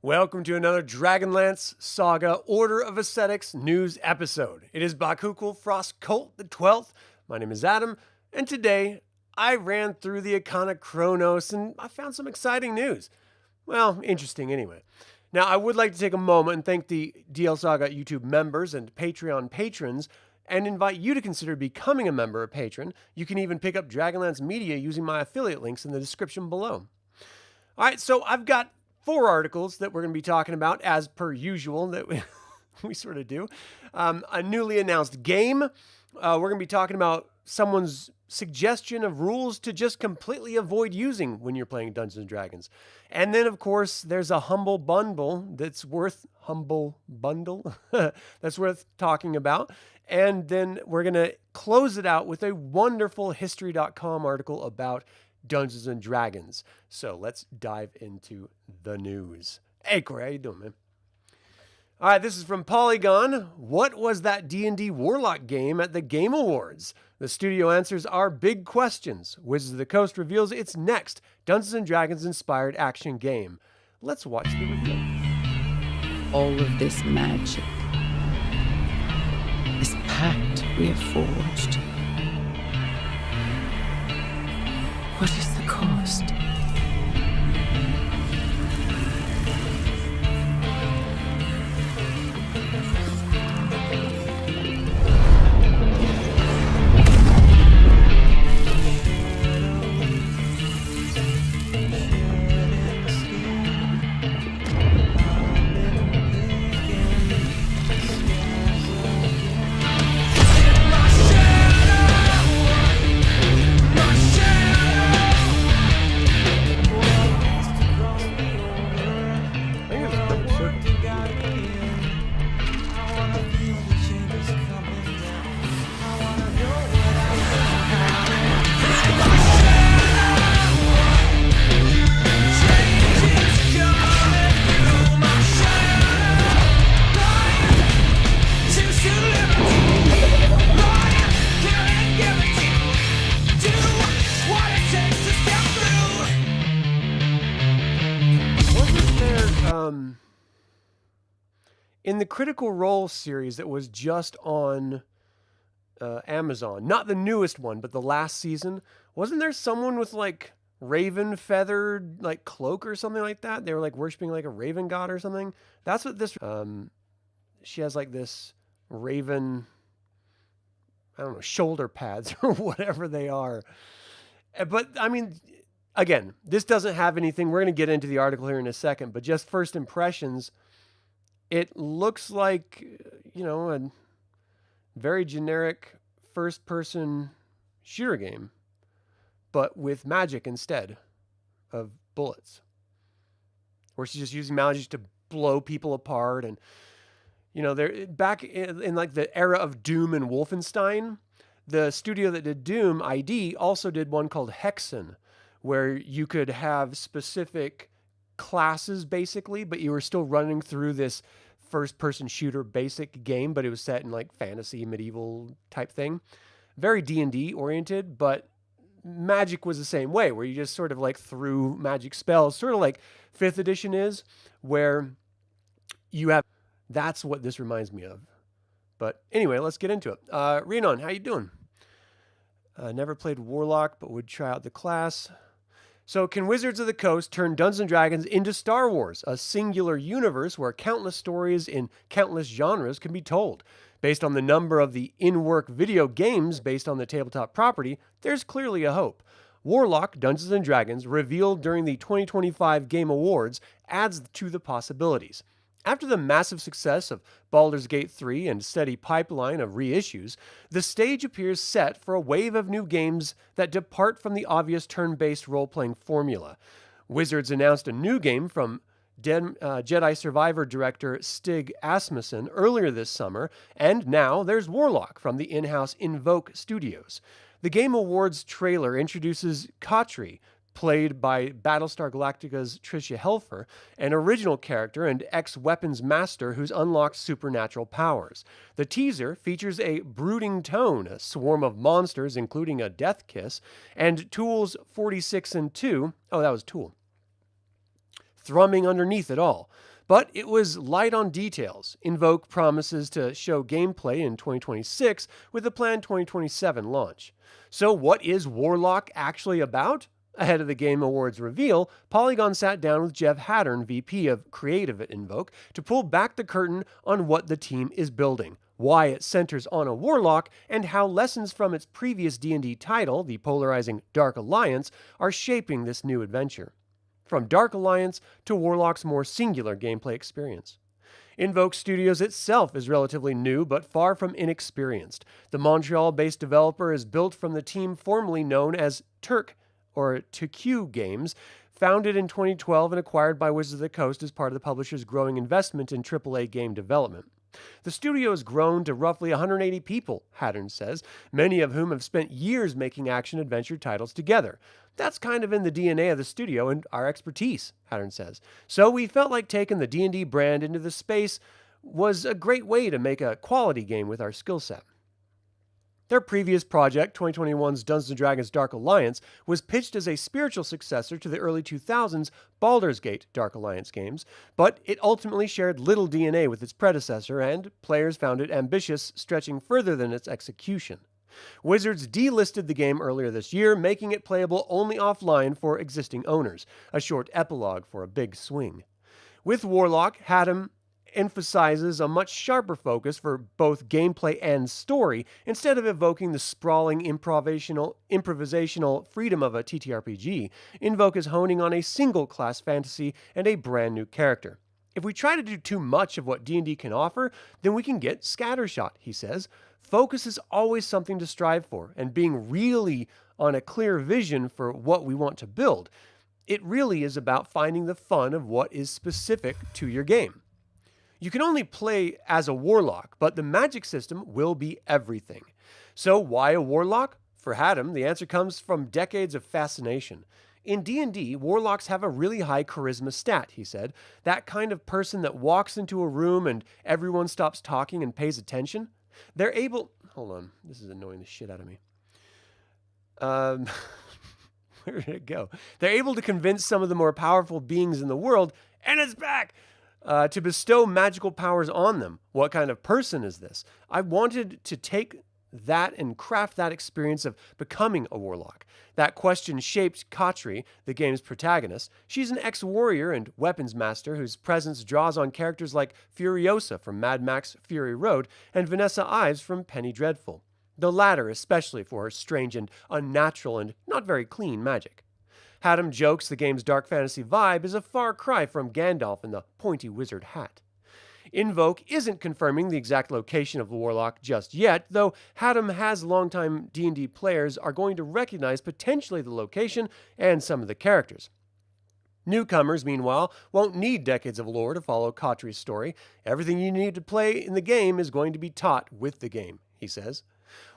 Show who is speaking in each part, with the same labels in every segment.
Speaker 1: Welcome to another DragonLance Saga Order of Ascetics news episode. It is Bakukul Frost Cult the 12th. My name is Adam, and today I ran through the Arcana Chronos and I found some exciting news. Well, interesting anyway. Now, I would like to take a moment and thank the DL Saga YouTube members and Patreon patrons and invite you to consider becoming a member or patron. You can even pick up Dragonlance Media using my affiliate links in the description below. All right, so I've got 4 articles that we're going to be talking about, as per usual, that we sort of do. A newly announced game. We're going to be talking about someone's suggestion of rules to just completely avoid using when you're playing Dungeons & Dragons. And then, of course, there's a humble bundle that's worth that's worth talking about. And then we're going to close it out with a wonderful History.com article about Dungeons and Dragons. So let's dive into the news. Hey, Corey, how you doing, man? All right, this is from Polygon. What was that D&D Warlock game at the Game Awards? The studio answers our big questions. Wizards of the Coast reveals its next Dungeons and Dragons inspired action game. Let's watch the review.
Speaker 2: All of this magic, this pact we have forged. What is the cost?
Speaker 1: In the Critical Role series that was just on Amazon, not the newest one, but the last season, wasn't there someone with like raven feathered like cloak or something like that? They were like worshiping like a raven god or something. That's what this. She has like this raven, I don't know, shoulder pads or whatever they are. But I mean, again, this doesn't have anything. We're going to get into the article here in a second, but just first impressions. It looks like, you know, a very generic first-person shooter game, but with magic instead of bullets. Where she's just using magic to blow people apart. And, you know, they're back in like the era of Doom and Wolfenstein. The studio that did Doom, ID, also did one called Hexen, where you could have specific classes basically, but you were still running through this first-person shooter basic game, but it was set in like fantasy, medieval type thing. Very D&D oriented, but magic was the same way, where you just sort of like threw magic spells, sort of like 5th edition is, where you have... That's what this reminds me of. But anyway, let's get into it. Renan, how you doing? Never played Warlock, but would try out the class. So, can Wizards of the Coast turn Dungeons & Dragons into Star Wars, a singular universe where countless stories in countless genres can be told? Based on the number of the in-work video games based on the tabletop property, there's clearly a hope. Warlock, Dungeons & Dragons, revealed during the 2025 Game Awards, adds to the possibilities. After the massive success of Baldur's Gate 3 and steady pipeline of reissues, the stage appears set for a wave of new games that depart from the obvious turn-based role-playing formula. Wizards announced a new game from Jedi Survivor director Stig Asmussen earlier this summer, and now there's Warlock from the in-house Invoke Studios. The Game Awards trailer introduces Khatri, played by Battlestar Galactica's Tricia Helfer, an original character and ex-weapons master who's unlocked supernatural powers. The teaser features a brooding tone, a swarm of monsters, including a death kiss, and Tools 46 and 2, oh, that was Tool, thrumming underneath it all. But it was light on details. Invoke promises to show gameplay in 2026 with a planned 2027 launch. So what is Warlock actually about? Ahead of the Game Awards reveal, Polygon sat down with Jeff Hattern, VP of Creative at Invoke, to pull back the curtain on what the team is building, why it centers on a warlock, and how lessons from its previous D&D title, the polarizing Dark Alliance, are shaping this new adventure. From Dark Alliance to Warlock's more singular gameplay experience. Invoke Studios itself is relatively new, but far from inexperienced. The Montreal-based developer is built from the team formerly known as Turk, or TQ Games, founded in 2012 and acquired by Wizards of the Coast as part of the publisher's growing investment in AAA game development. The studio has grown to roughly 180 people, Hattern says, many of whom have spent years making action-adventure titles together. That's kind of in the DNA of the studio and our expertise, Hattern says. So we felt like taking the D&D brand into the space was a great way to make a quality game with our skill set. Their previous project, 2021's Dungeons & Dragons Dark Alliance, was pitched as a spiritual successor to the early 2000s Baldur's Gate Dark Alliance games, but it ultimately shared little DNA with its predecessor, and players found it ambitious, stretching further than its execution. Wizards delisted the game earlier this year, making it playable only offline for existing owners, a short epilogue for a big swing. With Warlock, Hattern emphasizes a much sharper focus for both gameplay and story, instead of evoking the sprawling improvisational freedom of a TTRPG. Invoke is honing on a single-class fantasy and a brand new character. If we try to do too much of what D&D can offer, then we can get scattershot, he says. Focus is always something to strive for, and being really on a clear vision for what we want to build. It really is about finding the fun of what is specific to your game. You can only play as a warlock, but the magic system will be everything. So why a warlock? For Hattern, the answer comes from decades of fascination. In D&D, warlocks have a really high charisma stat, he said. That kind of person that walks into a room and everyone stops talking and pays attention. They're able... Hold on, this is annoying the shit out of me. Where did it go? They're able to convince some of the more powerful beings in the world, and it's back! To bestow magical powers on them. What kind of person is this? I wanted to take that and craft that experience of becoming a warlock. That question shaped Katri, the game's protagonist. She's an ex-warrior and weapons master whose presence draws on characters like Furiosa from Mad Max Fury Road and Vanessa Ives from Penny Dreadful. The latter especially for her strange and unnatural and not very clean magic. Hattern jokes the game's dark fantasy vibe is a far cry from Gandalf in the pointy wizard hat. Invoke isn't confirming the exact location of the Warlock just yet, though Hattern has longtime D&D players are going to recognize potentially the location and some of the characters. Newcomers, meanwhile, won't need decades of lore to follow Katri's story. Everything you need to play in the game is going to be taught with the game, he says.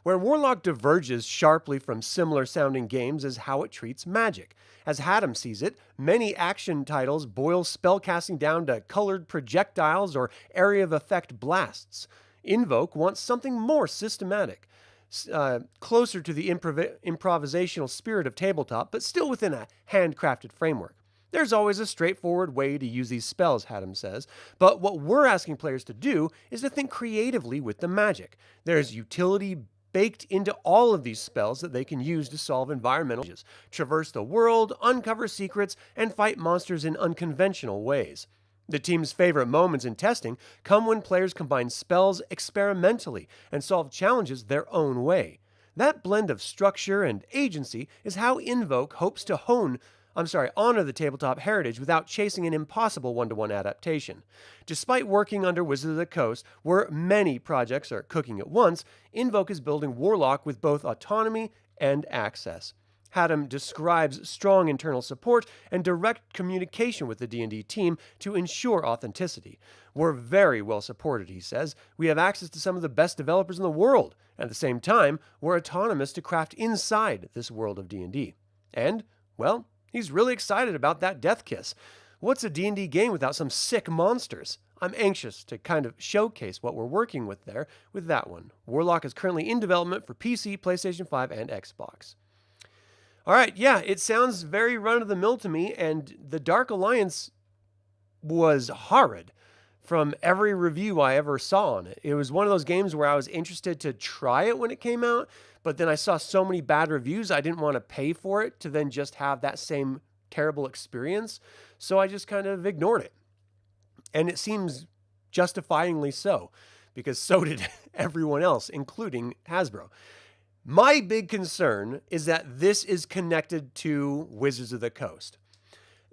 Speaker 1: Where Warlock diverges sharply from similar-sounding games is how it treats magic. As Hattern sees it, many action titles boil spellcasting down to colored projectiles or area of effect blasts. Invoke wants something more systematic, closer to the improvisational spirit of tabletop, but still within a handcrafted framework. There's always a straightforward way to use these spells, Hattern says, but what we're asking players to do is to think creatively with the magic. There's utility baked into all of these spells that they can use to solve environmental challenges, traverse the world, uncover secrets, and fight monsters in unconventional ways. The team's favorite moments in testing come when players combine spells experimentally and solve challenges their own way. That blend of structure and agency is how Invoke hopes to honor the tabletop heritage without chasing an impossible one-to-one adaptation. Despite working under Wizards of the Coast, where many projects are cooking at once, Invoke is building Warlock with both autonomy and access. Hattern describes strong internal support and direct communication with the D&D team to ensure authenticity. We're very well supported, he says. We have access to some of the best developers in the world. At the same time, we're autonomous to craft inside this world of D&D. And, well, he's really excited about that Death Kiss. What's a D&D game without some sick monsters? I'm anxious to kind of showcase what we're working with there with that one. Warlock is currently in development for PC, PlayStation 5, and Xbox. All right, yeah, it sounds very run-of-the-mill to me, and the Dark Alliance was horrid from every review I ever saw on it. It was one of those games where I was interested to try it when it came out, but then I saw so many bad reviews, I didn't want to pay for it to then just have that same terrible experience. So I just kind of ignored it. And it seems justifyingly so, because so did everyone else, including Hasbro. My big concern is that this is connected to Wizards of the Coast.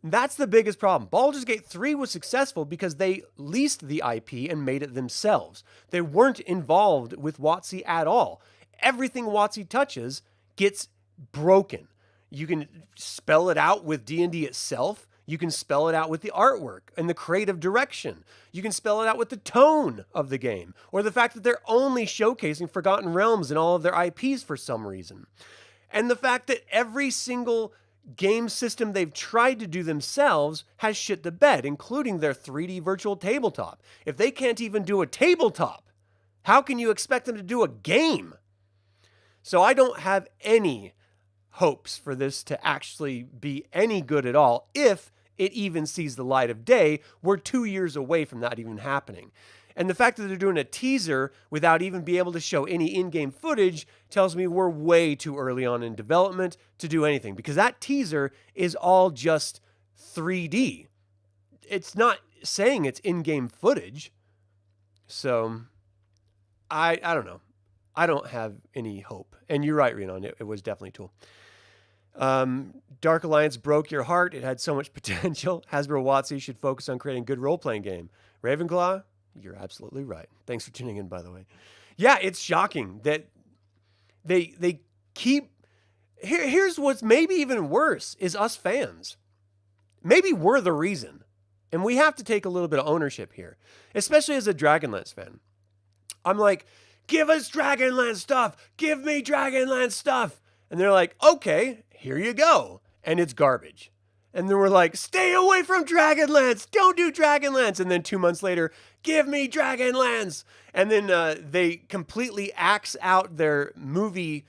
Speaker 1: That's the biggest problem. Baldur's Gate 3 was successful because they leased the IP and made it themselves. They weren't involved with WotC at all. Everything WotC touches gets broken. You can spell it out with D&D itself. You can spell it out with the artwork and the creative direction. You can spell it out with the tone of the game, or the fact that they're only showcasing Forgotten Realms and all of their IPs for some reason. And the fact that every single game system they've tried to do themselves has shit the bed, including their 3D virtual tabletop. If they can't even do a tabletop, how can you expect them to do a game? So I don't have any hopes for this to actually be any good at all, if it even sees the light of day. We're 2 years away from that even happening. And the fact that they're doing a teaser without even being able to show any in-game footage tells me we're way too early on in development to do anything, because that teaser is all just 3D. It's not saying it's in-game footage. So I don't know. I don't have any hope. And you're right, Renan. It was definitely a tool. Dark Alliance broke your heart. It had so much potential. Hasbro WotC should focus on creating a good role-playing game. Ravenclaw, you're absolutely right. Thanks for tuning in, by the way. Yeah, it's shocking that they keep... Here's what's maybe even worse is us fans. Maybe we're the reason. And we have to take a little bit of ownership here, especially as a Dragonlance fan. I'm like, give us Dragonlance stuff. Give me Dragonlance stuff. And they're like, okay, here you go. And it's garbage. And then we're like, stay away from Dragonlance. Don't do Dragonlance. And then 2 months later, give me Dragonlance. And then they completely axe out their movie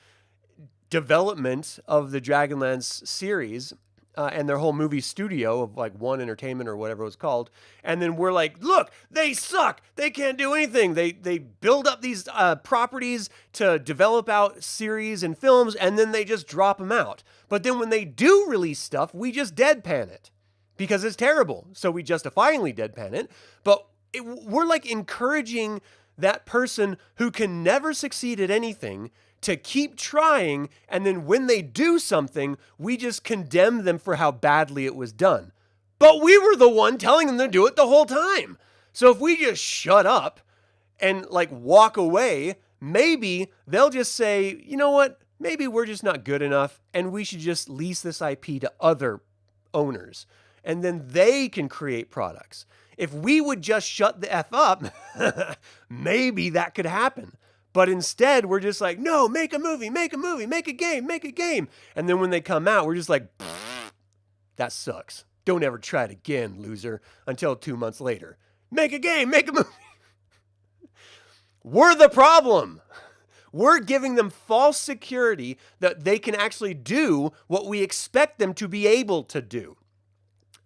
Speaker 1: development of the Dragonlance series and their whole movie studio of like One Entertainment or whatever it was called. And then we're like, look, they suck. They can't do anything. They build up these properties to develop out series and films, and then they just drop them out. But then when they do release stuff, we just deadpan it because it's terrible. So we justifyingly deadpan it. But we're like encouraging that person who can never succeed at anything to keep trying, and then when they do something, we just condemn them for how badly it was done. But we were the one telling them to do it the whole time. So if we just shut up and like walk away, maybe they'll just say, you know what, maybe we're just not good enough and we should just lease this IP to other owners, and then they can create products. If we would just shut the F up, maybe that could happen. But instead, we're just like, no, make a movie, make a movie, make a game, make a game. And then when they come out, we're just like, that sucks. Don't ever try it again, loser, until 2 months later. Make a game, make a movie. We're the problem. We're giving them false security that they can actually do what we expect them to be able to do.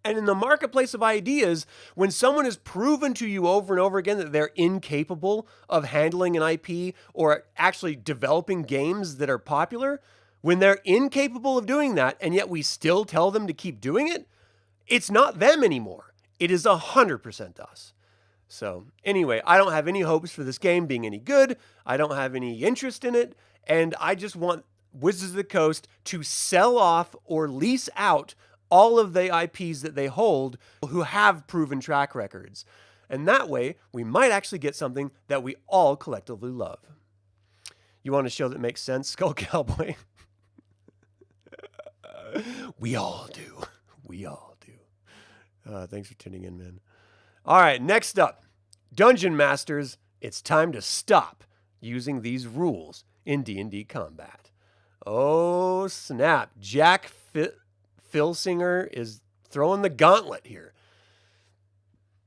Speaker 1: And in the marketplace of ideas, when someone has proven to you over and over again that they're incapable of handling an IP or actually developing games that are popular, when they're incapable of doing that and yet we still tell them to keep doing it, it's not them anymore. It is 100% us. So anyway, I don't have any hopes for this game being any good. I don't have any interest in it. And I just want Wizards of the Coast to sell off or lease out all of the IPs that they hold who have proven track records. And that way, we might actually get something that we all collectively love. You want a show that makes sense, Skull Cowboy? We all do. We all do. Thanks for tuning in, man. All right, next up. Dungeon Masters, it's time to stop using these rules in D&D combat. Oh, snap. Jack Filsinger is throwing the gauntlet here.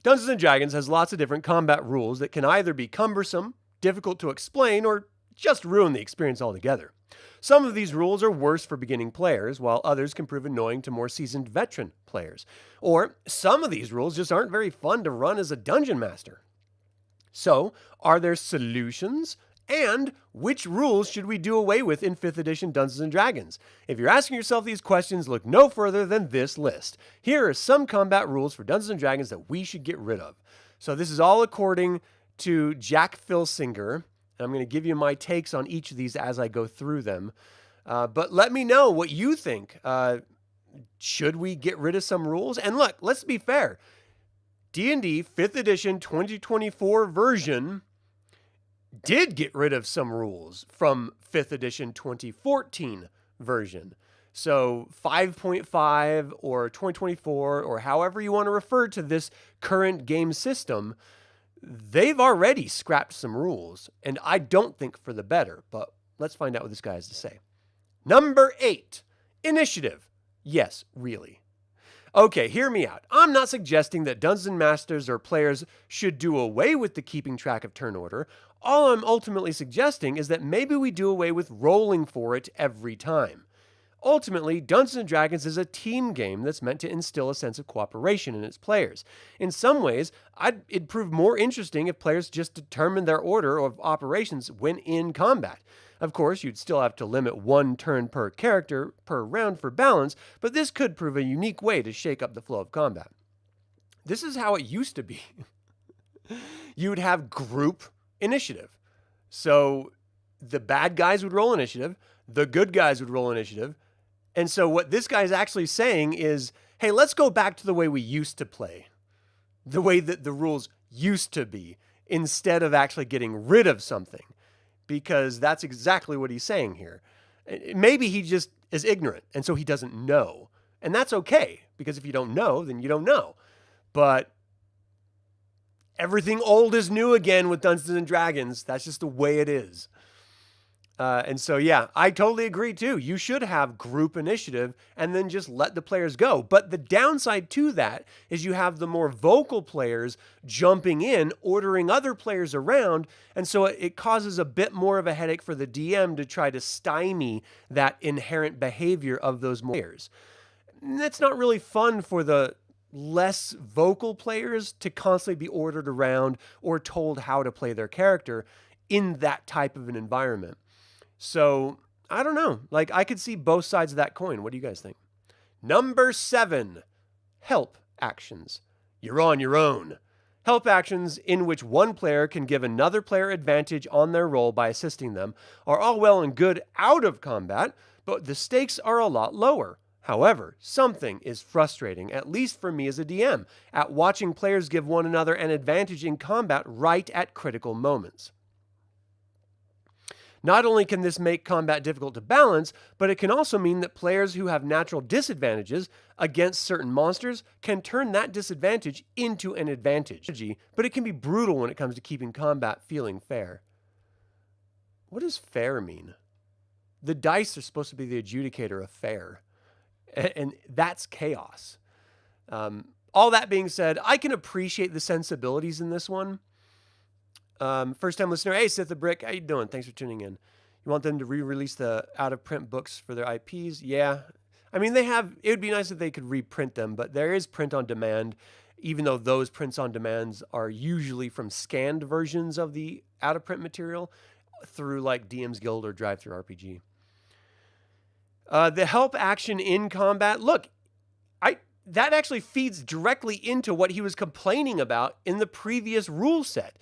Speaker 1: Dungeons & Dragons has lots of different combat rules that can either be cumbersome, difficult to explain, or just ruin the experience altogether. Some of these rules are worse for beginning players, while others can prove annoying to more seasoned veteran players. Or some of these rules just aren't very fun to run as a dungeon master. So, are there solutions? And which rules should we do away with in 5th edition Dungeons & Dragons? If you're asking yourself these questions, look no further than this list. Here are some combat rules for Dungeons & Dragons that we should get rid of. So this is all according to Jack Filsinger. I'm going to give you my takes on each of these as I go through them. But let me know what you think. Should we get rid of some rules? And look, let's be fair. D&D 5th edition 2024 version did get rid of some rules from 5th edition 2014 version. So 5.5 or 2024 or however you want to refer to this current game system, they've already scrapped some rules, and I don't think for the better, but let's find out what this guy has to say. Number 8, initiative. Yes, really. Okay, hear me out. I'm not suggesting that dungeon masters or players should do away with the keeping track of turn order. All I'm ultimately suggesting is that maybe we do away with rolling for it every time. Ultimately, Dungeons & Dragons is a team game that's meant to instill a sense of cooperation in its players. In some ways, it'd prove more interesting if players just determined their order of operations when in combat. Of course, you'd still have to limit 1 turn per character per round for balance, but this could prove a unique way to shake up the flow of combat. This is how it used to be. You'd have group initiative. So the bad guys would roll initiative, the good guys would roll initiative. And so what this guy is actually saying is, hey, let's go back to the way we used to play, the way that the rules used to be, instead of actually getting rid of something, because that's exactly what he's saying here. Maybe he just is ignorant, and so he doesn't know. And that's okay, because if you don't know, then you don't know. But everything old is new again with Dungeons & Dragons. That's just the way it is. And so, yeah, I totally agree too. You should have group initiative and then just let the players go. But the downside to that is you have the more vocal players jumping in, ordering other players around. And so it causes a bit more of a headache for the DM to try to stymie that inherent behavior of those players. That's not really fun for the less vocal players to constantly be ordered around or told how to play their character in that type of an environment. So, I don't know. Like, I could see both sides of that coin. What do you guys think? Number 7, help actions. You're on your own. Help actions in which one player can give another player advantage on their roll by assisting them are all well and good out of combat, but the stakes are a lot lower. However, something is frustrating, at least for me as a DM, at watching players give one another an advantage in combat right at critical moments. Not only can this make combat difficult to balance, but it can also mean that players who have natural disadvantages against certain monsters can turn that disadvantage into an advantage. But it can be brutal when it comes to keeping combat feeling fair. What does fair mean? The dice are supposed to be the adjudicator of fair, and that's chaos. All that being said, I can appreciate the sensibilities in this one. First time listener, hey, Sith the Brick, how you doing? Thanks for tuning in. You want them to re-release the out-of-print books for their IPs? Yeah. I mean, it would be nice if they could reprint them, but there is print on demand, even though those prints on demands are usually from scanned versions of the out-of-print material through like DM's Guild or Drive-Thru RPG. The help action in combat, look, that actually feeds directly into what he was complaining about in the previous rule set.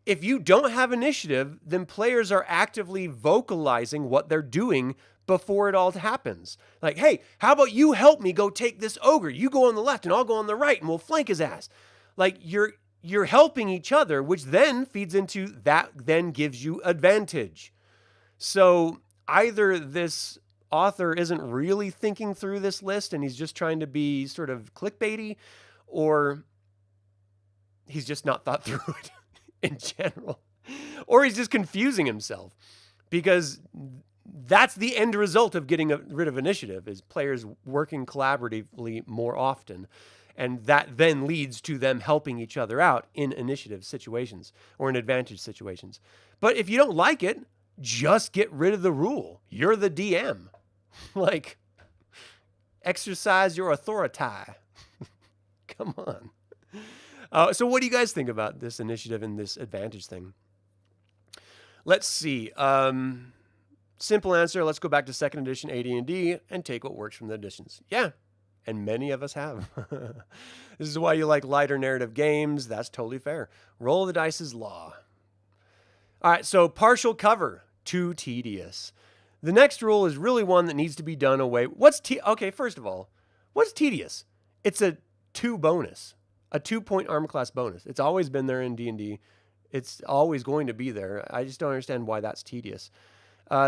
Speaker 1: If you don't have initiative, then players are actively vocalizing what they're doing before it all happens. Like, hey, how about you help me go take this ogre? You go on the left and I'll go on the right and we'll flank his ass. Like, you're helping each other, which then feeds into that, then gives you advantage. So either this author isn't really thinking through this list and he's just trying to be sort of clickbaity, or he's just not thought through it in general, or he's just confusing himself, because that's the end result of getting rid of initiative, is players working collaboratively more often. And that then leads to them helping each other out in initiative situations or in advantage situations. But if you don't like it, just get rid of the rule. You're the DM. Like, exercise your authority. Come on. So what do you guys think about this initiative and this advantage thing? Let's see. Simple answer. Let's go back to 2nd edition AD&D and take what works from the editions. Yeah, and many of us have. This is why you like lighter narrative games. That's totally fair. Roll the dice is law. All right, so partial cover. Too tedious. The next rule is really one that needs to be done away. Okay, first of all, what's tedious? It's a 2 bonus. A 2-point armor class bonus. It's always been there in D&D. It's always going to be there. I just don't understand why that's tedious.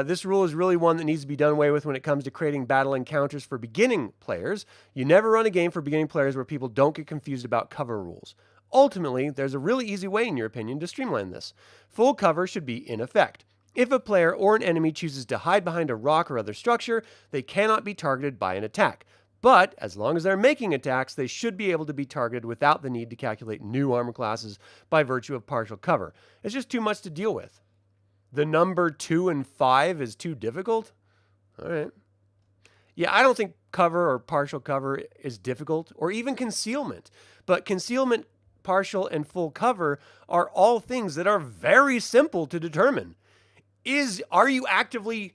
Speaker 1: This rule is really one that needs to be done away with when it comes to creating battle encounters for beginning players. You never run a game for beginning players where people don't get confused about cover rules. Ultimately, there's a really easy way, in your opinion, to streamline this. Full cover should be in effect. If a player or an enemy chooses to hide behind a rock or other structure, they cannot be targeted by an attack. But as long as they're making attacks, they should be able to be targeted without the need to calculate new armor classes by virtue of partial cover. It's just too much to deal with. The number 2 and 5 is too difficult? All right. Yeah, I don't think cover or partial cover is difficult, or even concealment. But concealment, partial, and full cover are all things that are very simple to determine. Are you actively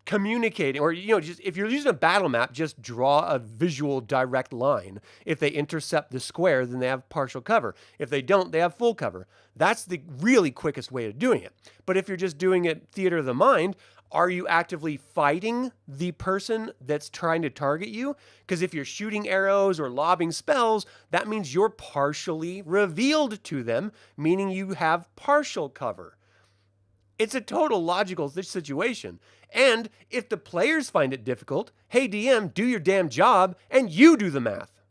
Speaker 1: communicating, or, just if you're using a battle map, just draw a visual direct line. If they intercept the square, then they have partial cover. If they don't, they have full cover. That's the really quickest way of doing it. But if you're just doing it theater of the mind, are you actively fighting the person that's trying to target you? Because if you're shooting arrows or lobbing spells, that means you're partially revealed to them, meaning you have partial cover. It's a total logical situation. And if the players find it difficult, hey DM, do your damn job and you do the math.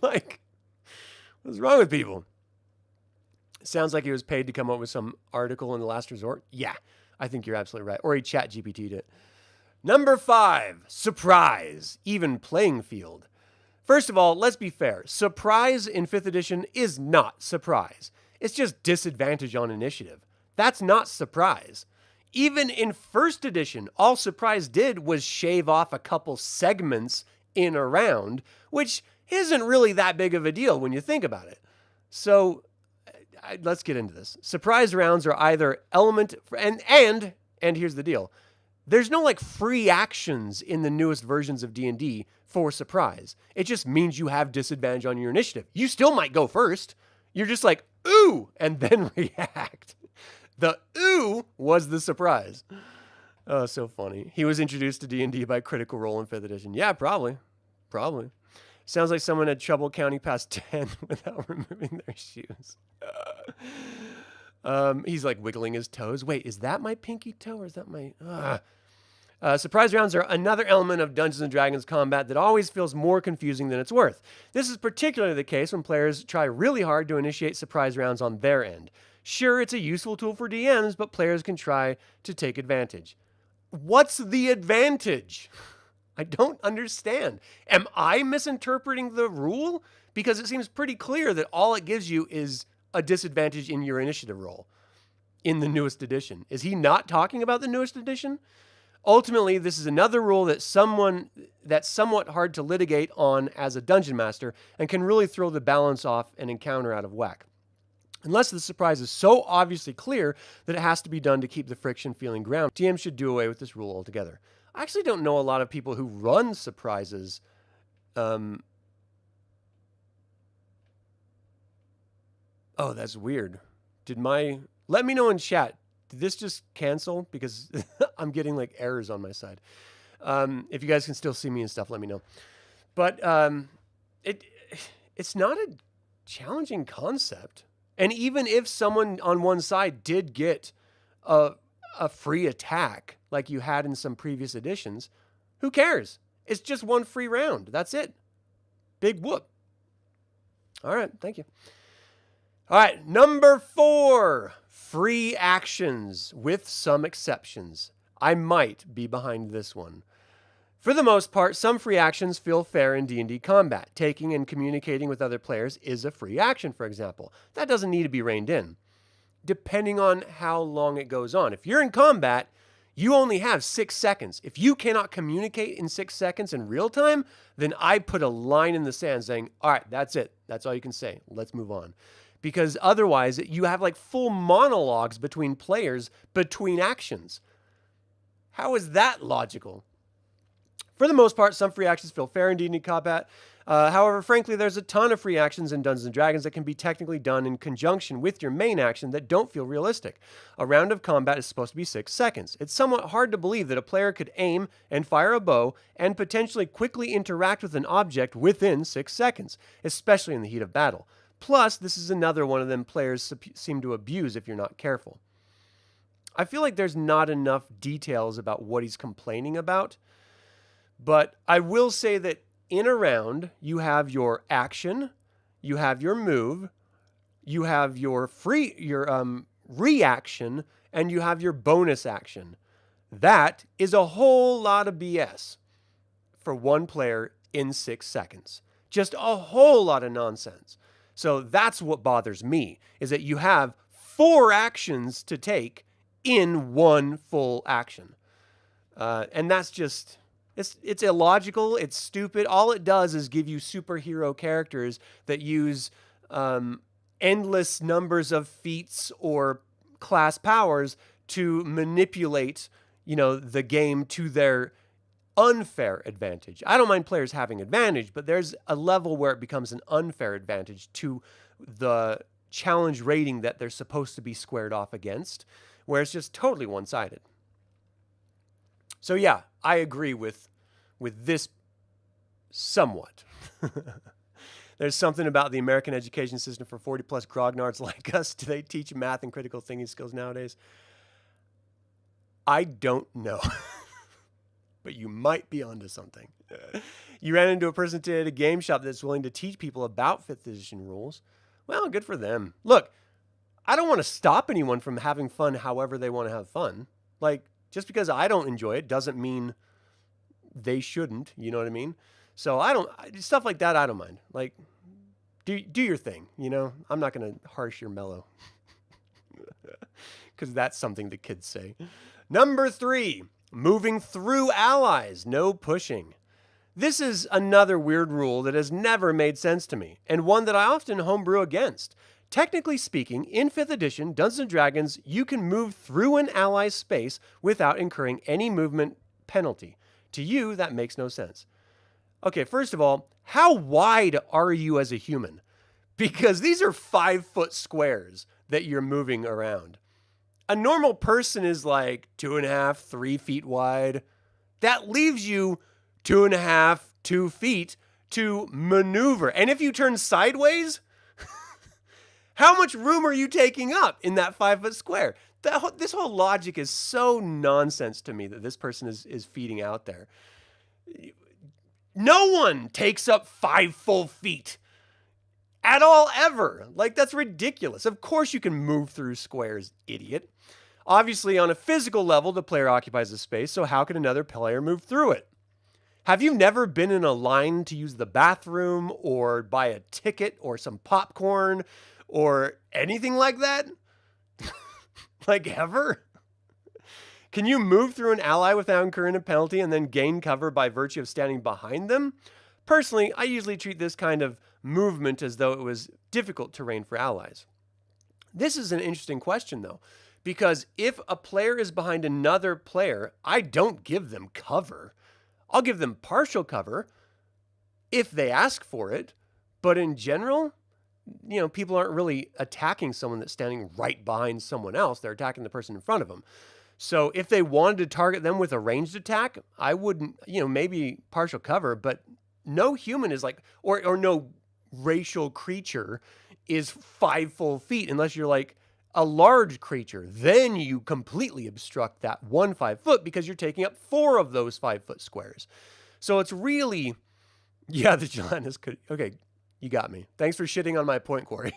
Speaker 1: Like, what's wrong with people? Sounds like he was paid to come up with some article in the last resort. Yeah, I think you're absolutely right. Or he chat GPT'd it. Number 5, surprise, even playing field. First of all, let's be fair. Surprise in 5th edition is not surprise. It's just disadvantage on initiative. That's not surprise. Even in 1st edition, all surprise did was shave off a couple segments in a round, which isn't really that big of a deal when you think about it. So let's get into this. Surprise rounds are either element, and here's the deal. There's no like free actions in the newest versions of D&D for surprise. It just means you have disadvantage on your initiative. You still might go first. You're just like, ooh, and then react. The ooh was the surprise. Oh, so funny. He was introduced to D&D by Critical Role in 5th edition. Yeah, probably. Sounds like someone had trouble counting past 10 without removing their shoes. He's like wiggling his toes. Wait, is that my pinky toe or is that my... Surprise rounds are another element of Dungeons & Dragons combat that always feels more confusing than it's worth. This is particularly the case when players try really hard to initiate surprise rounds on their end. Sure, it's a useful tool for DMs, but players can try to take advantage. What's the advantage? I don't understand. Am I misinterpreting the rule? Because it seems pretty clear that all it gives you is a disadvantage in your initiative roll in the newest edition. Is he not talking about the newest edition? Ultimately, this is another rule that's somewhat hard to litigate on as a dungeon master and can really throw the balance off an encounter out of whack. Unless the surprise is so obviously clear that it has to be done to keep the friction feeling grounded, DM should do away with this rule altogether. I actually don't know a lot of people who run surprises. Oh, that's weird. Let me know in chat. Did this just cancel? Because I'm getting like errors on my side. If you guys can still see me and stuff, let me know. But it's not a challenging concept. And even if someone on one side did get a free attack like you had in some previous editions, who cares? It's just one free round. That's it. Big whoop. All right. Thank you. All right. Number 4, free actions with some exceptions. I might be behind this one. For the most part, some free actions feel fair in D&D combat. Taking and communicating with other players is a free action, for example. That doesn't need to be reined in. depending on how long it goes on. If you're in combat, you only have 6 seconds. If you cannot communicate in 6 seconds in real time, then I put a line in the sand saying, all right, that's it. That's all you can say. Let's move on. Because otherwise, you have like full monologues between players, between actions. How is that logical? For the most part, some free actions feel fair in D&D combat. However, frankly, there's a ton of free actions in Dungeons & Dragons that can be technically done in conjunction with your main action that don't feel realistic. A round of combat is supposed to be 6 seconds. It's somewhat hard to believe that a player could aim and fire a bow and potentially quickly interact with an object within 6 seconds, especially in the heat of battle. Plus, this is another one of them players seem to abuse if you're not careful. I feel like there's not enough details about what he's complaining about, but I will say that in a round, you have your action, you have your move, you have your reaction, and you have your bonus action. That is a whole lot of BS for one player in 6 seconds. Just a whole lot of nonsense. So that's what bothers me, is that you have 4 actions to take in one full action. And that's just... It's illogical. It's stupid. All it does is give you superhero characters that use endless numbers of feats or class powers to manipulate, the game to their unfair advantage. I don't mind players having advantage, but there's a level where it becomes an unfair advantage to the challenge rating that they're supposed to be squared off against, where it's just totally one-sided. So yeah, I agree with this somewhat. There's something about the American education system for 40-plus grognards like us. Do they teach math and critical thinking skills nowadays? I don't know. But you might be onto something. You ran into a person today at a game shop that's willing to teach people about 5th edition rules. Well, good for them. Look, I don't want to stop anyone from having fun however they want to have fun. Like, just because I don't enjoy it doesn't mean they shouldn't, you know what I mean? So stuff like that, I don't mind. Like, do your thing, I'm not going to harsh your mellow. Because that's something the kids say. Number 3, moving through allies, no pushing. This is another weird rule that has never made sense to me, and one that I often homebrew against. Technically speaking, in 5th edition, Dungeons & Dragons, you can move through an ally's space without incurring any movement penalty. To you, that makes no sense. Okay, first of all, how wide are you as a human? Because these are 5-foot squares that you're moving around. A normal person is like 2.5, 3 feet wide. That leaves you 2.5, 2 feet to maneuver. And if you turn sideways, how much room are you taking up in that 5-foot square? This whole logic is so nonsense to me that this person is feeding out there. No one takes up 5 full feet at all, ever. Like, that's ridiculous. Of course you can move through squares, idiot. Obviously, on a physical level, the player occupies the space, so how can another player move through it? Have you never been in a line to use the bathroom or buy a ticket or some popcorn or anything like that? Like, ever? Can you move through an ally without incurring a penalty and then gain cover by virtue of standing behind them? Personally, I usually treat this kind of movement as though it was difficult terrain for allies. This is an interesting question, though, because if a player is behind another player, I don't give them cover. I'll give them partial cover if they ask for it, but in general, people aren't really attacking someone that's standing right behind someone else. They're attacking the person in front of them. So if they wanted to target them with a ranged attack, I wouldn't, maybe partial cover, but no human is like, or no racial creature is 5 full feet unless you're like a large creature. Then you completely obstruct that 1 5 foot because you're taking up 4 of those 5-foot squares. So it's really, the gelatinous could, okay. You got me. Thanks for shitting on my point, Corey.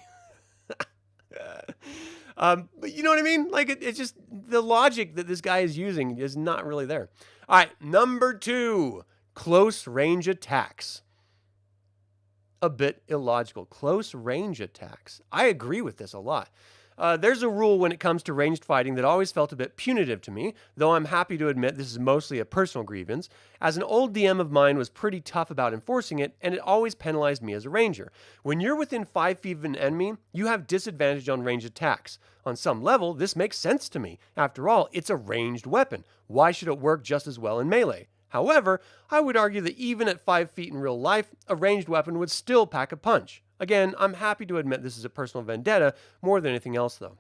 Speaker 1: But you know what I mean? Like, it's just the logic that this guy is using is not really there. All right, number 2, close range attacks. A bit illogical. Close range attacks. I agree with this a lot. There's a rule when it comes to ranged fighting that always felt a bit punitive to me, though I'm happy to admit this is mostly a personal grievance, as an old DM of mine was pretty tough about enforcing it, and it always penalized me as a ranger. When you're within 5 feet of an enemy, you have disadvantage on ranged attacks. On some level, this makes sense to me. After all, it's a ranged weapon. Why should it work just as well in melee? However, I would argue that even at 5 feet in real life, a ranged weapon would still pack a punch. Again, I'm happy to admit this is a personal vendetta more than anything else, though.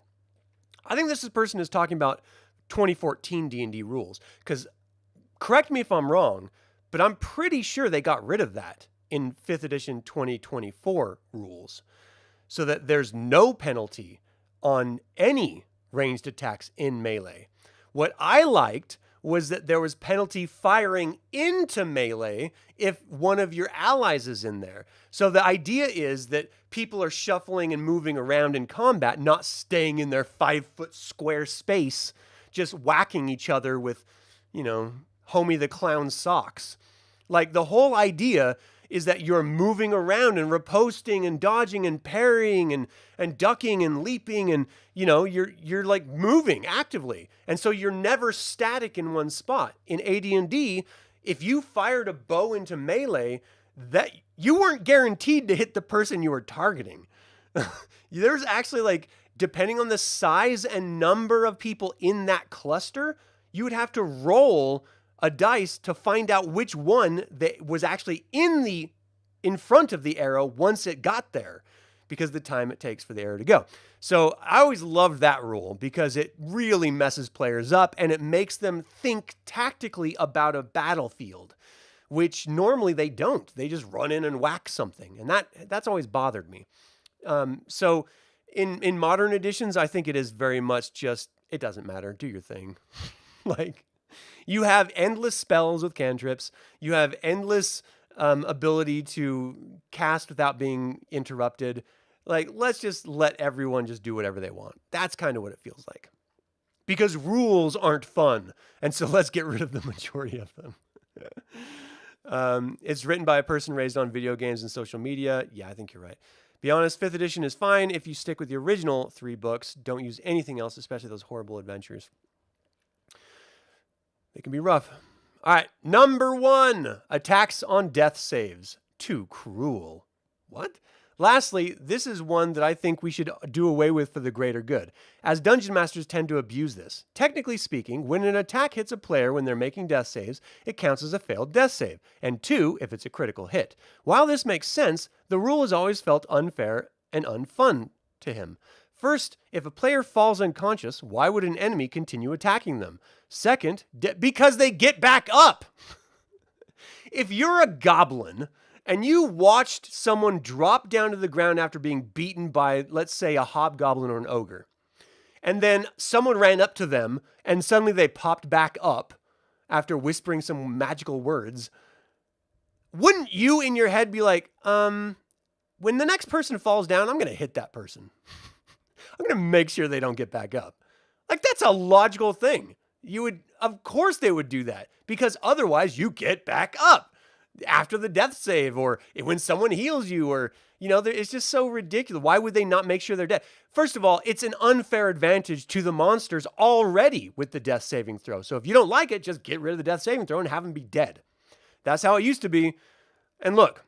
Speaker 1: I think this person is talking about 2014 D&D rules, because correct me if I'm wrong, but I'm pretty sure they got rid of that in 5th edition 2024 rules, so that there's no penalty on any ranged attacks in melee. What I liked was that there was penalty firing into melee if one of your allies is in there. So the idea is that people are shuffling and moving around in combat, not staying in their 5-foot square space, just whacking each other with, Homie the Clown socks. Like, the whole idea is that you're moving around and riposting and dodging and parrying and ducking and leaping and, you're like moving actively. And so you're never static in one spot. In AD&D, if you fired a bow into melee, that you weren't guaranteed to hit the person you were targeting. There's actually, depending on the size and number of people in that cluster, you would have to roll a dice to find out which one that was actually in front of the arrow once it got there, because the time it takes for the arrow to go. So I always loved that rule because it really messes players up and it makes them think tactically about a battlefield, which normally they don't. They just run in and whack something, and that's always bothered me. So in modern editions, I think it is very much just, it doesn't matter, do your thing. You have endless spells with cantrips. You have endless ability to cast without being interrupted. Let's just let everyone just do whatever they want. That's kind of what it feels like. Because rules aren't fun. And so let's get rid of the majority of them. It's written by a person raised on video games and social media. Yeah, I think you're right. Be honest, 5th edition is fine if you stick with the original 3 books. Don't use anything else, especially those horrible adventures. They can be rough. All right, number 1, attacks on death saves. Too cruel. What? Lastly, this is one that I think we should do away with for the greater good, as dungeon masters tend to abuse this. Technically speaking, when an attack hits a player when they're making death saves, it counts as a failed death save, and 2 if it's a critical hit. While this makes sense, the rule has always felt unfair and unfun to him. First, if a player falls unconscious, why would an enemy continue attacking them? Second, because they get back up. If you're a goblin and you watched someone drop down to the ground after being beaten by, let's say, a hobgoblin or an ogre, and then someone ran up to them and suddenly they popped back up after whispering some magical words, wouldn't you in your head be like, when the next person falls down, I'm going to hit that person. I'm going to make sure they don't get back up. That's a logical thing. Of course they would do that, because otherwise you get back up after the death save, or when someone heals you, or, it's just so ridiculous. Why would they not make sure they're dead? First of all, it's an unfair advantage to the monsters already with the death saving throw. So if you don't like it, just get rid of the death saving throw and have them be dead. That's how it used to be. And look,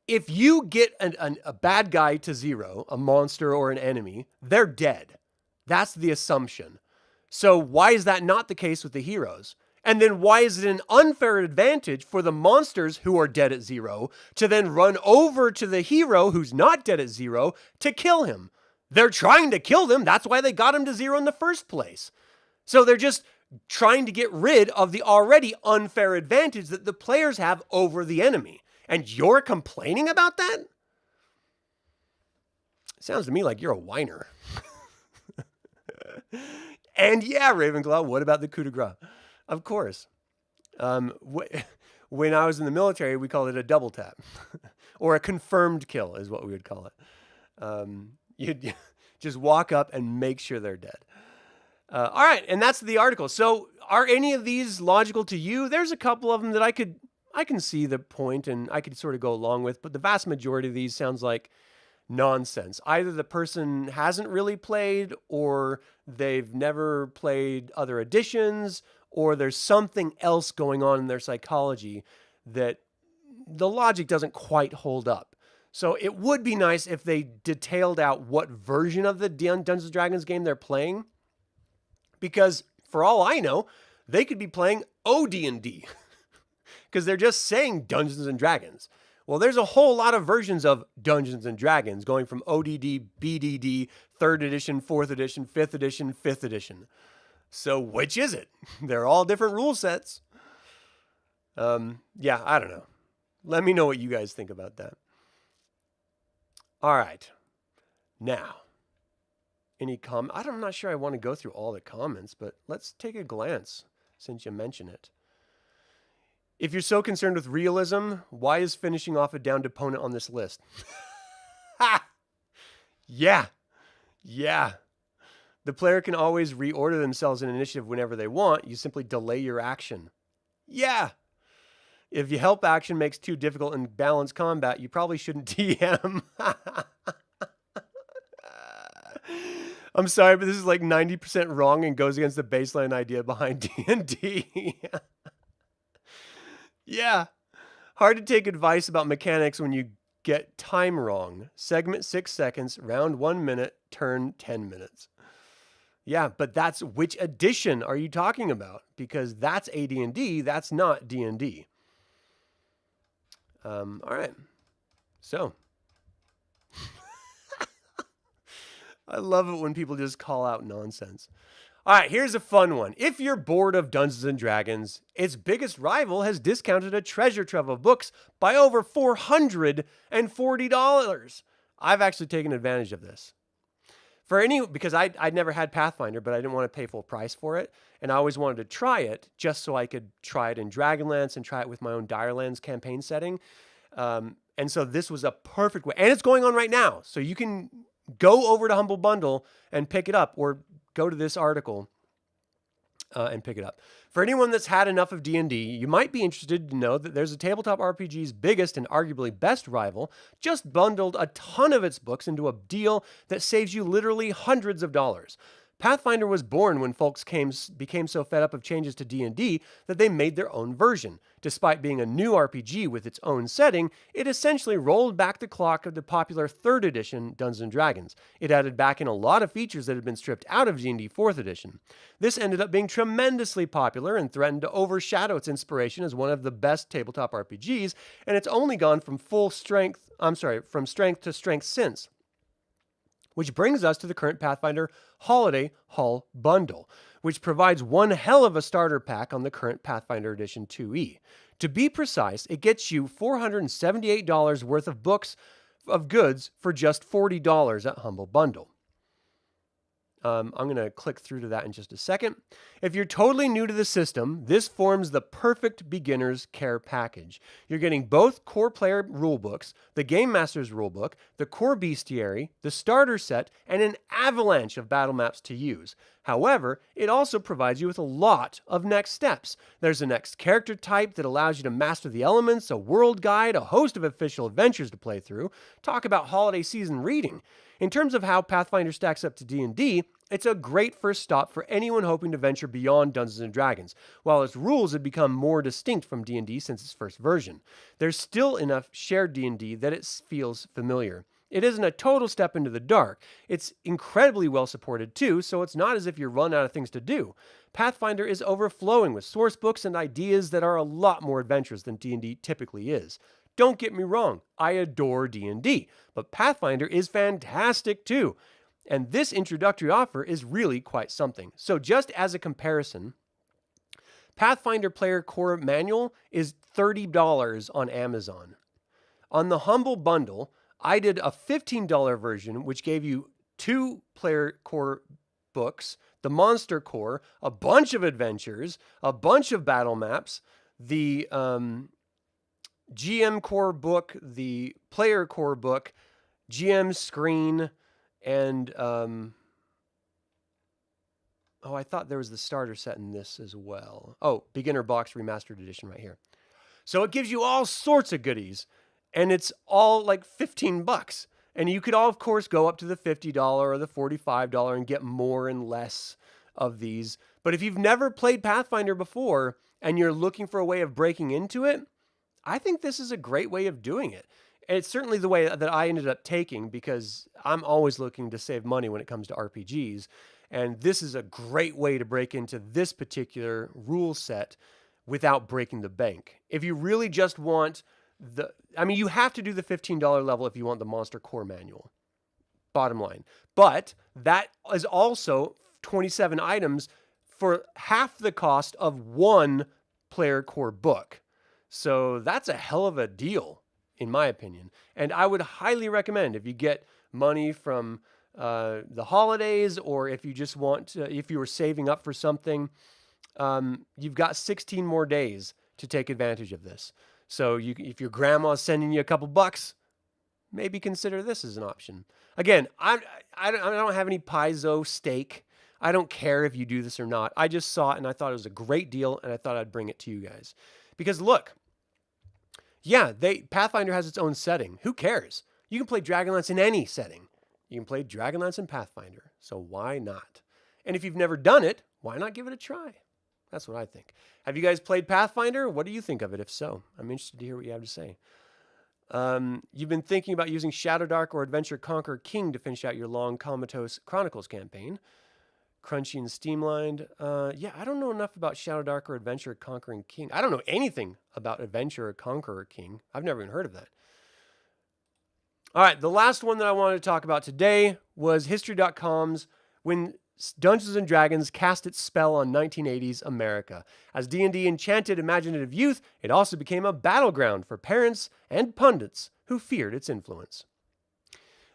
Speaker 1: if you get a bad guy to 0, a monster or an enemy, they're dead. That's the assumption. So why is that not the case with the heroes? And then why is it an unfair advantage for the monsters who are dead at 0 to then run over to the hero who's not dead at 0 to kill him? They're trying to kill them. That's why they got him to 0 in the first place. So they're just trying to get rid of the already unfair advantage that the players have over the enemy. And you're complaining about that? Sounds to me like you're a whiner. And yeah, Ravenclaw, what about the coup de grace? Of course. When I was in the military, we called it a double tap. Or a confirmed kill is what we would call it. You'd just walk up and make sure they're dead. All right, and that's the article. So are any of these logical to you? There's a couple of them that I can see the point and I could sort of go along with, but the vast majority of these sounds like nonsense. Either the person hasn't really played, or they've never played other editions, or there's something else going on in their psychology that the logic doesn't quite hold up. So it would be nice if they detailed out what version of the Dungeons & Dragons game they're playing, because for all I know, they could be playing OD&D because they're just saying Dungeons and Dragons. Well, there's a whole lot of versions of Dungeons and Dragons, going from ODD, BDD, 3rd edition, 4th edition, 5th edition, 5th edition. So which is it? They're all different rule sets. Yeah, I don't know. Let me know what you guys think about that. All right. Now, any I'm not sure I want to go through all the comments, but let's take a glance since you mention it. If you're so concerned with realism, why is finishing off a downed opponent on this list? Ha! Yeah. The player can always reorder themselves in initiative whenever they want. You simply delay your action. Yeah. If your help action makes too difficult and balanced combat, you probably shouldn't TM. I'm sorry, but this is like 90% wrong and goes against the baseline idea behind D&D. Yeah. Hard to take advice about mechanics when you get time wrong. Segment 6 seconds, round 1 minute, turn 10 minutes. Yeah, but that's which edition are you talking about? Because that's AD&D, that's not D&D. All right. So, I love it when people just call out nonsense. All right, here's a fun one. If you're bored of Dungeons & Dragons, its biggest rival has discounted a treasure trove of books by over $440. I've actually taken advantage of this. Because I'd never had Pathfinder, but I didn't want to pay full price for it. And I always wanted to try it just so I could try it in Dragonlance and try it with my own Direlands campaign setting. And so this was a perfect way. And it's going on right now. So you can go over to Humble Bundle and pick it up, or go to this article and pick it up. For anyone that's had enough of D&D, you might be interested to know that there's a tabletop RPG's biggest and arguably best rival just bundled a ton of its books into a deal that saves you literally hundreds of dollars. Pathfinder was born when folks became so fed up of changes to D&D that they made their own version. Despite being a new RPG with its own setting, it essentially rolled back the clock of the popular 3rd edition Dungeons & Dragons. It added back in a lot of features that had been stripped out of D&D 4th edition. This ended up being tremendously popular and threatened to overshadow its inspiration as one of the best tabletop RPGs, and it's only gone from strength to strength since. Which brings us to the current Pathfinder Holiday Hull Bundle, which provides one hell of a starter pack on the current Pathfinder Edition 2e. To be precise, it gets you $478 worth of goods for just $40 at Humble Bundle. I'm going to click through to that in just a second. If you're totally new to the system, this forms the perfect beginner's care package. You're getting both core player rulebooks, the Game Master's rulebook, the core bestiary, the starter set, and an avalanche of battle maps to use. However, it also provides you with a lot of next steps. There's a next character type that allows you to master the elements, a world guide, a host of official adventures to play through. Talk about holiday season reading. In terms of how Pathfinder stacks up to D&D, it's a great first stop for anyone hoping to venture beyond Dungeons & Dragons, while its rules have become more distinct from D&D since its first version. There's still enough shared D&D that it feels familiar. It isn't a total step into the dark. It's incredibly well supported too, so it's not as if you're run out of things to do. Pathfinder is overflowing with source books and ideas that are a lot more adventurous than D&D typically is. Don't get me wrong, I adore D&D, but Pathfinder is fantastic too. And this introductory offer is really quite something. So just as a comparison, Pathfinder Player Core Manual is $30 on Amazon. On the Humble Bundle, I did a $15 version, which gave you 2 Player Core books, the Monster Core, a bunch of adventures, a bunch of battle maps, the GM Core book, the Player Core book, GM screen, and I thought there was the starter set in this as well. Oh, Beginner Box Remastered Edition right here. So it gives you all sorts of goodies, and it's all like $15. And you could all, of course, go up to the $50 or the $45 and get more and less of these. But if you've never played Pathfinder before and you're looking for a way of breaking into it, I think this is a great way of doing it. It's certainly the way that I ended up taking, because I'm always looking to save money when it comes to RPGs. And this is a great way to break into this particular rule set without breaking the bank. If you really just want you have to do the $15 level if you want the Monster Core Manual. Bottom line. But that is also 27 items for half the cost of one player core book. So that's a hell of a deal, in my opinion. And I would highly recommend, if you get money from the holidays, or if you just want if you were saving up for something, you've got 16 more days to take advantage of this. So if your grandma's sending you a couple bucks, maybe consider this as an option. Again, I don't have any piezo stake. I don't care if you do this or not. I just saw it and I thought it was a great deal, and I thought I'd bring it to you guys. Because look, yeah, Pathfinder has its own setting. Who cares? You can play Dragonlance in any setting. You can play Dragonlance in Pathfinder. So why not? And if you've never done it, why not give it a try? That's what I think. Have you guys played Pathfinder? What do you think of it, if so? I'm interested to hear what you have to say. You've been thinking about using Shadowdark or Adventure Conqueror King to finish out your long Comatose Chronicles campaign. Crunchy and streamlined. Yeah, I don't know enough about Shadowdark or Adventure Conquering King. I don't know anything about Adventure Conqueror King. I've never even heard of that. All right, the last one that I wanted to talk about today was History.com's When Dungeons & Dragons Cast Its Spell on 1980s America. As D&D enchanted imaginative youth, it also became a battleground for parents and pundits who feared its influence.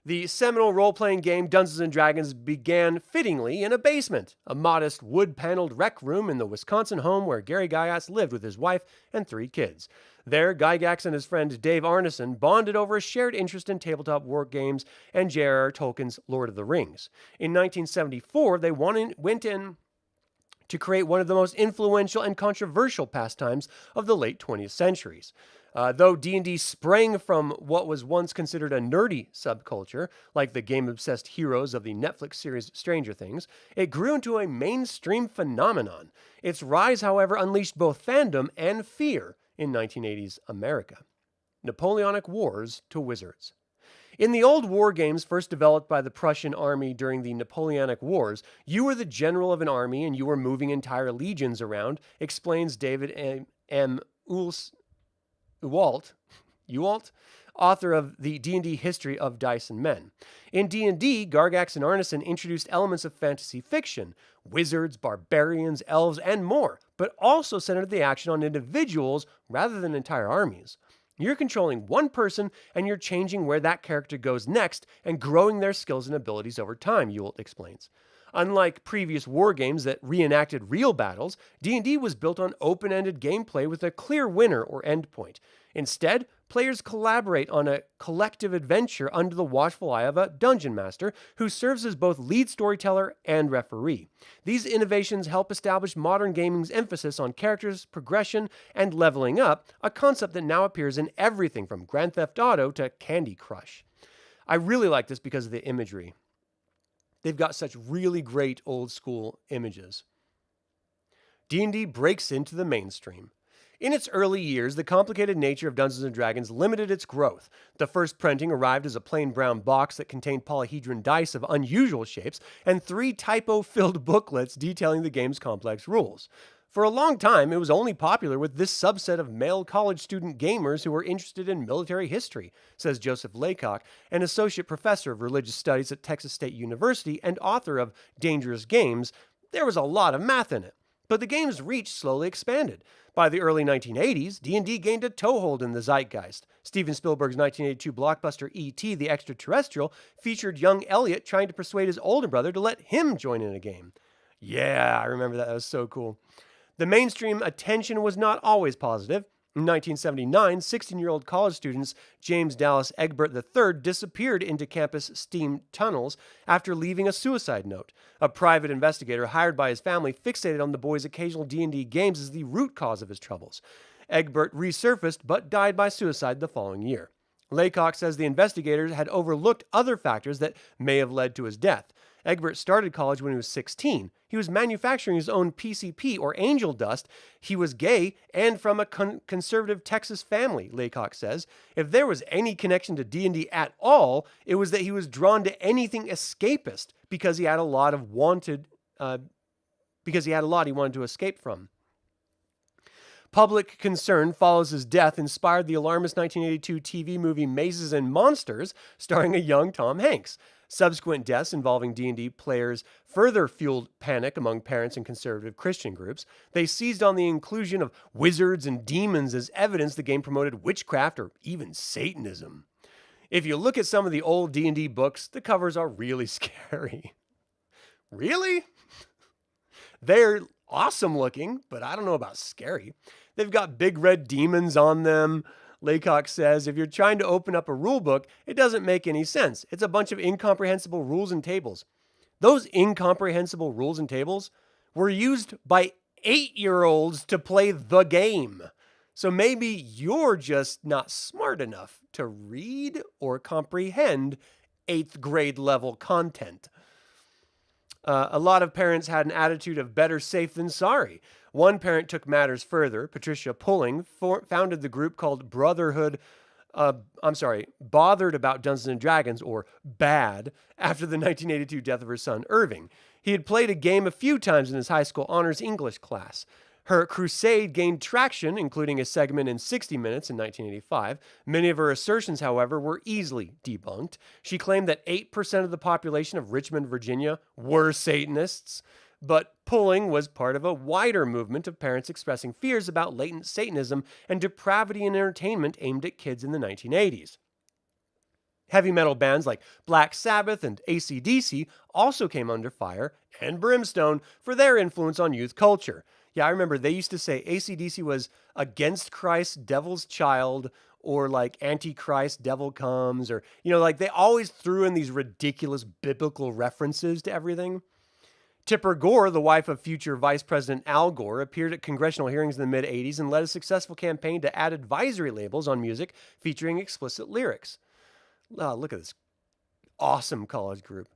Speaker 1: The seminal role-playing game Dungeons & Dragons began fittingly in a basement, a modest wood-paneled rec room in the Wisconsin home where Gary Gygax lived with his wife and 3 kids. There, Gygax and his friend Dave Arneson bonded over a shared interest in tabletop war games and J.R.R. Tolkien's Lord of the Rings. In 1974, they went in to create one of the most influential and controversial pastimes of the late 20th centuries. Though D&D sprang from what was once considered a nerdy subculture, like the game-obsessed heroes of the Netflix series Stranger Things, it grew into a mainstream phenomenon. Its rise, however, unleashed both fandom and fear in 1980s America. Napoleonic Wars to Wizards. In the old war games first developed by the Prussian army during the Napoleonic Wars, you were the general of an army and you were moving entire legions around, explains David M. Ewalt, author of the D&D History of Dice and Men. In D&D, Gygax and Arneson introduced elements of fantasy fiction, wizards, barbarians, elves, and more, but also centered the action on individuals rather than entire armies. You're controlling one person, and you're changing where that character goes next and growing their skills and abilities over time, Ewalt explains. Unlike previous war games that reenacted real battles, D&D was built on open-ended gameplay with a clear winner or endpoint. Instead, players collaborate on a collective adventure under the watchful eye of a dungeon master who serves as both lead storyteller and referee. These innovations help establish modern gaming's emphasis on characters, progression, and leveling up, a concept that now appears in everything from Grand Theft Auto to Candy Crush. I really like this because of the imagery. They've got such really great old school images. D&D breaks into the mainstream. In its early years, the complicated nature of Dungeons & Dragons limited its growth. The first printing arrived as a plain brown box that contained polyhedron dice of unusual shapes and 3 typo-filled booklets detailing the game's complex rules. For a long time, it was only popular with this subset of male college student gamers who were interested in military history, says Joseph Laycock, an associate professor of religious studies at Texas State University and author of Dangerous Games. There was a lot of math in it. But the game's reach slowly expanded. By the early 1980s, D&D gained a toehold in the zeitgeist. Steven Spielberg's 1982 blockbuster E.T. the Extraterrestrial featured young Elliot trying to persuade his older brother to let him join in a game. Yeah, I remember that. That was so cool. The mainstream attention was not always positive. In 1979, 16-year-old college students James Dallas Egbert III disappeared into campus steam tunnels after leaving a suicide note. A private investigator hired by his family fixated on the boy's occasional D&D games as the root cause of his troubles. Egbert resurfaced but died by suicide the following year. Laycock says the investigators had overlooked other factors that may have led to his death. Egbert started college when he was 16. He was manufacturing his own PCP, or angel dust. He was gay and from a conservative Texas family, Laycock says. If there was any connection to D&D at all, it was that he was drawn to anything escapist because he had a lot he wanted to escape from. Public concern follows his death inspired the alarmist 1982 TV movie Mazes and Monsters, starring a young Tom Hanks. Subsequent deaths involving D&D players further fueled panic among parents and conservative Christian groups. They seized on the inclusion of wizards and demons as evidence the game promoted witchcraft or even Satanism. If you look at some of the old D&D books, the covers are really scary. Really? They're awesome looking, but I don't know about scary. They've got big red demons on them. Laycock says, if you're trying to open up a rule book, it doesn't make any sense. It's a bunch of incomprehensible rules and tables. Those incomprehensible rules and tables were used by 8-year-olds to play the game. So maybe you're just not smart enough to read or comprehend 8th grade level content. A lot of parents had an attitude of better safe than sorry. One parent took matters further. Patricia Pulling founded the group called Bothered About Dungeons and Dragons, or BAD, after the 1982 death of her son, Irving. He had played a game a few times in his high school honors English class. Her crusade gained traction, including a segment in 60 Minutes in 1985. Many of her assertions, however, were easily debunked. She claimed that 8% of the population of Richmond, Virginia were Satanists, but Pulling was part of a wider movement of parents expressing fears about latent Satanism and depravity in entertainment aimed at kids in the 1980s. Heavy metal bands like Black Sabbath and AC/DC also came under fire, and brimstone, for their influence on youth culture. Yeah, I remember they used to say AC/DC was against Christ, devil's child, or like Antichrist, devil comes, or, like they always threw in these ridiculous biblical references to everything. Tipper Gore, the wife of future Vice President Al Gore, appeared at congressional hearings in the mid-'80s and led a successful campaign to add advisory labels on music featuring explicit lyrics. Oh, look at this awesome college group.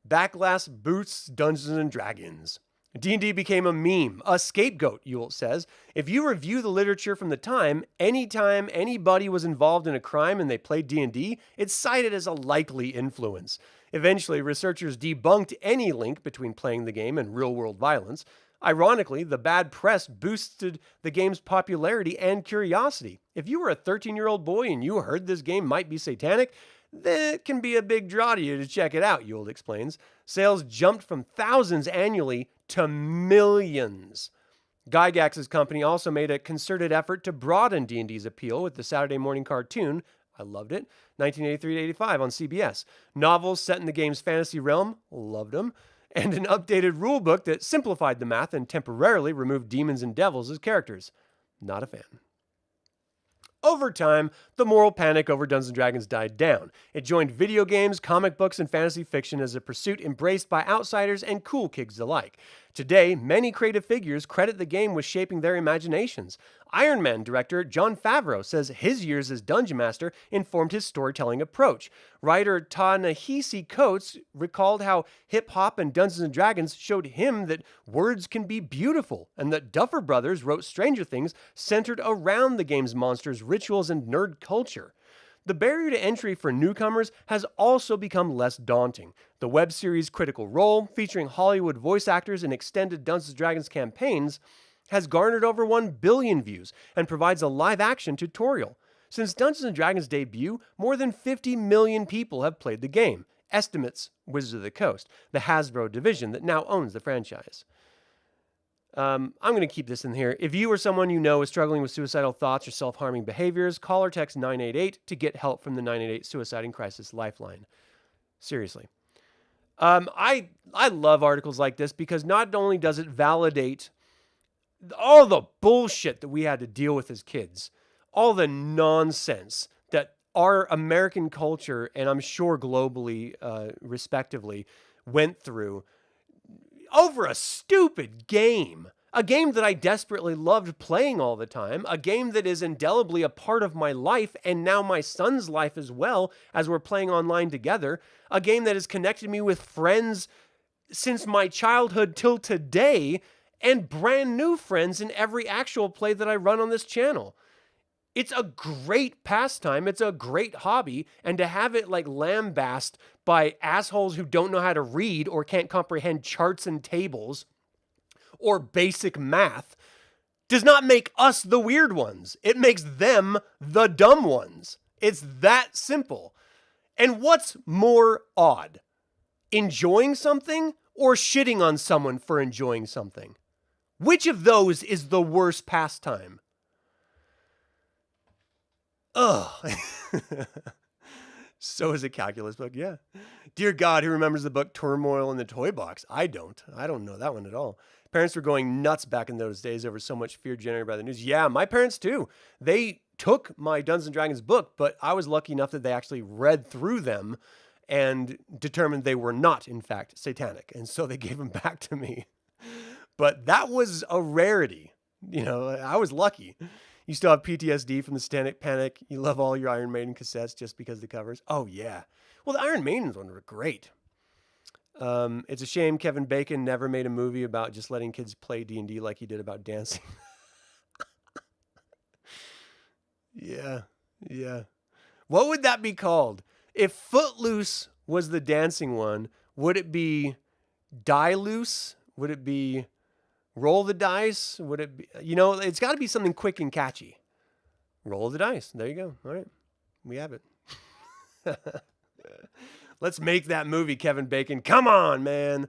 Speaker 1: Backlash boosts Dungeons and Dragons. D&D became a meme, a scapegoat, Ewell says. If you review the literature from the time, anytime anybody was involved in a crime and they played D&D, it's cited as a likely influence. Eventually, researchers debunked any link between playing the game and real-world violence. Ironically, the bad press boosted the game's popularity and curiosity. If you were a 13-year-old boy and you heard this game might be satanic, that can be a big draw to you to check it out, Ewell explains. Sales jumped from thousands annually to millions. Gygax's company also made a concerted effort to broaden D&D's appeal with the Saturday morning cartoon, I loved it, 1983 to 85 on CBS. Novels set in the game's fantasy realm, loved them, and an updated rulebook that simplified the math and temporarily removed demons and devils as characters. Not a fan. Over time, the moral panic over Dungeons & Dragons died down. It joined video games, comic books, and fantasy fiction as a pursuit embraced by outsiders and cool kids alike. Today, many creative figures credit the game with shaping their imaginations. Iron Man director Jon Favreau says his years as Dungeon Master informed his storytelling approach. Writer Ta-Nehisi Coates recalled how hip-hop and Dungeons & Dragons showed him that words can be beautiful, and that Duffer Brothers wrote Stranger Things centered around the game's monsters, rituals, and nerd culture. The barrier to entry for newcomers has also become less daunting. The web series Critical Role, featuring Hollywood voice actors in extended Dungeons & Dragons campaigns, has garnered over 1 billion views and provides a live-action tutorial. Since Dungeons & Dragons' debut, more than 50 million people have played the game, estimates Wizards of the Coast, the Hasbro division that now owns the franchise. I'm going to keep this in here. If you or someone you know is struggling with suicidal thoughts or self-harming behaviors, call or text 988 to get help from the 988 Suicide and Crisis Lifeline. Seriously. I love articles like this because not only does it validate all the bullshit that we had to deal with as kids, all the nonsense that our American culture, and I'm sure globally, respectively, went through over a stupid game. A game that I desperately loved playing all the time, a game that is indelibly a part of my life and now my son's life as well as we're playing online together, a game that has connected me with friends since my childhood till today and brand new friends in every actual play that I run on this channel. It's a great pastime. It's a great hobby. And to have it like lambasted by assholes who don't know how to read or can't comprehend charts and tables or basic math does not make us the weird ones. It makes them the dumb ones. It's that simple. And what's more odd? Enjoying something or shitting on someone for enjoying something? Which of those is the worst pastime? Ugh. So is a calculus book, yeah. Dear God, who remembers the book Turmoil in the Toy Box? I don't. I don't know that one at all. Parents were going nuts back in those days over so much fear generated by the news. Yeah, my parents too. They took my Dungeons & Dragons book, but I was lucky enough that they actually read through them and determined they were not, in fact, satanic. And so they gave them back to me. But that was a rarity. You know, I was lucky. You still have PTSD from the Satanic Panic. You love all your Iron Maiden cassettes just because of the covers. Oh, yeah. Well, the Iron Maidens one were great. It's a shame Kevin Bacon never made a movie about just letting kids play D&D like he did about dancing. Yeah. What would that be called? If Footloose was the dancing one, would it be Die Loose? Would it be Roll the Dice? Would it be, you know, it's got to be something quick and catchy. Roll the dice. There you go. All right. We have it. Let's make that movie, Kevin Bacon. Come on, man.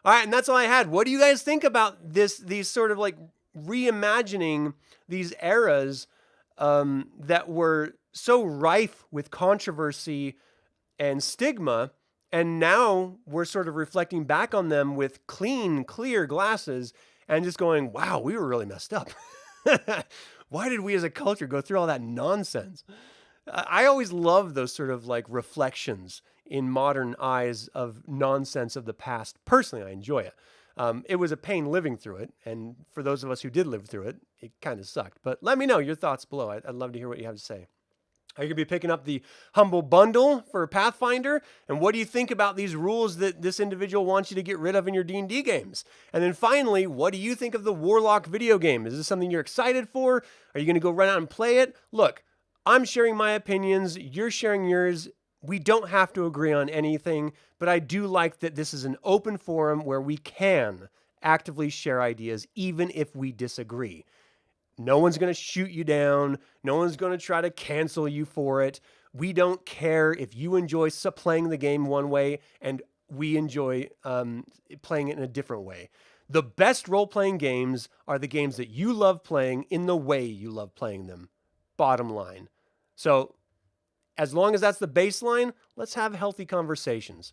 Speaker 1: All right. And that's all I had. What do you guys think about these sort of like reimagining these eras that were so rife with controversy and stigma? And now we're sort of reflecting back on them with clean, clear glasses and just going, wow, we were really messed up. Why did we as a culture go through all that nonsense? I always love those sort of like reflections in modern eyes of nonsense of the past. Personally, I enjoy it. It was a pain living through it. And for those of us who did live through it, it kind of sucked. But let me know your thoughts below. I'd love to hear what you have to say. Are you going to be picking up the Humble Bundle for Pathfinder? And what do you think about these rules that this individual wants you to get rid of in your D&D games? And then finally, what do you think of the Warlock video game? Is this something you're excited for? Are you going to go run out and play it? Look, I'm sharing my opinions. You're sharing yours. We don't have to agree on anything, but I do like that this is an open forum where we can actively share ideas, even if we disagree. No one's going to shoot you down. No one's going to try to cancel you for it. We don't care if you enjoy playing the game one way and we enjoy playing it in a different way. The best role-playing games are the games that you love playing in the way you love playing them. Bottom line. So as long as that's the baseline, let's have healthy conversations.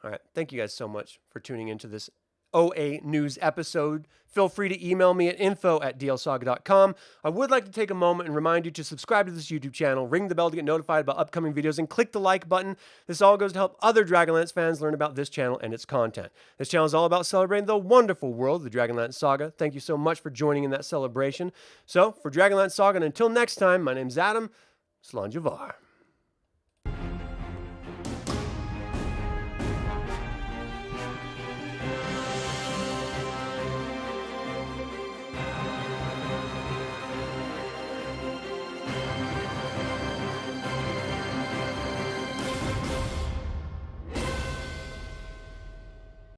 Speaker 1: All right. Thank you guys so much for tuning into this OA News episode. Feel free to email me at info@dlsaga.com. I would like to take a moment and remind you to subscribe to this YouTube channel, ring the bell to get notified about upcoming videos, and click the like button. This all goes to help other Dragonlance fans learn about this channel and its content. This channel is all about celebrating the wonderful world of the Dragonlance Saga. Thank you so much for joining in that celebration. So, for Dragonlance Saga, and until next time, my name's Adam Slanjavar.